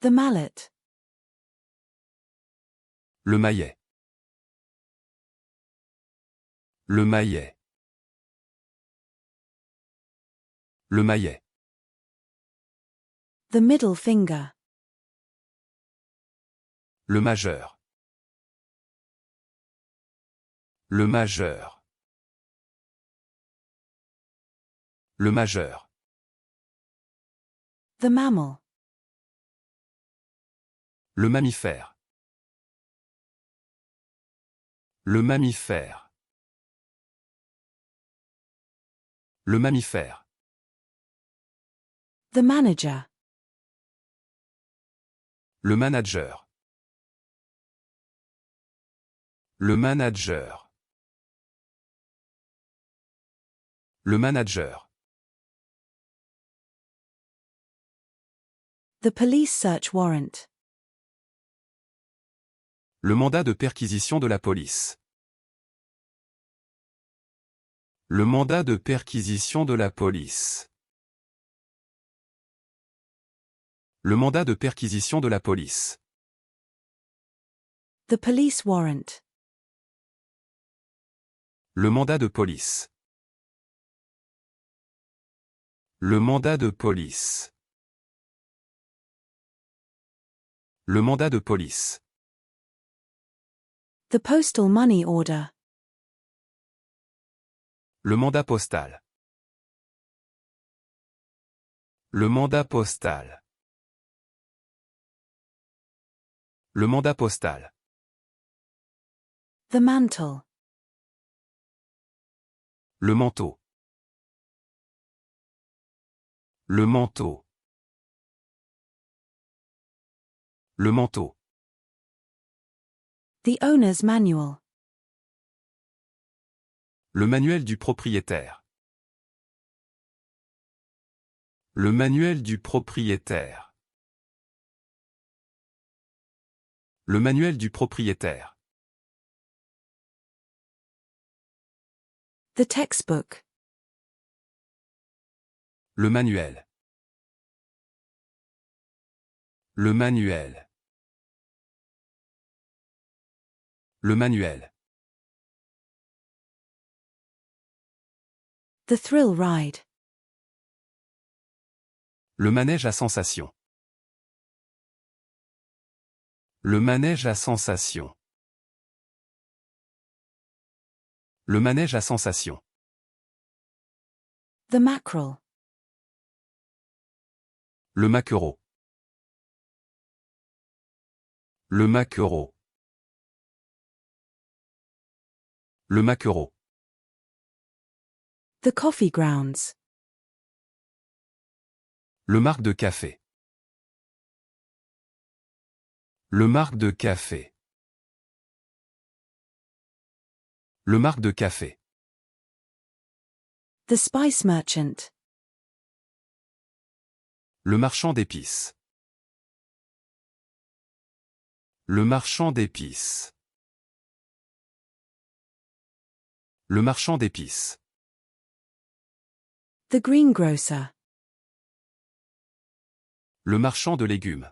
The mallet. Le maillet. Le maillet. Le maillet. The middle finger. Le majeur. Le majeur. Le majeur. The mammal. Le mammifère. Le mammifère. Le mammifère. The manager. Le manager. Le manager. Le manager. The police search warrant. Le mandat de perquisition de la police. Le mandat de perquisition de la police. Le mandat de perquisition de la police. The police warrant. Le mandat de police. Le mandat de police. Le mandat de police. The postal money order. Le mandat postal. Le mandat postal. Le mandat postal. The mantle. Le manteau. Le manteau. Le manteau. The owner's manual. Le manuel du propriétaire. Le manuel du propriétaire. Le manuel du propriétaire. The textbook. Le manuel. Le manuel. Le manuel. The thrill ride. Le manège à sensation. Le manège à sensation. Le manège à sensation. The mackerel. Le maquereau. Le maquereau. Le maquereau. The coffee grounds. Le marc de café. Le marc de café. Le marc de café. The spice merchant. Le marchand d'épices. Le marchand d'épices. Le marchand d'épices. The greengrocer. Le marchand de légumes.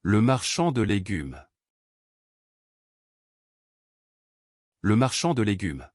Le marchand de légumes. Le marchand de légumes.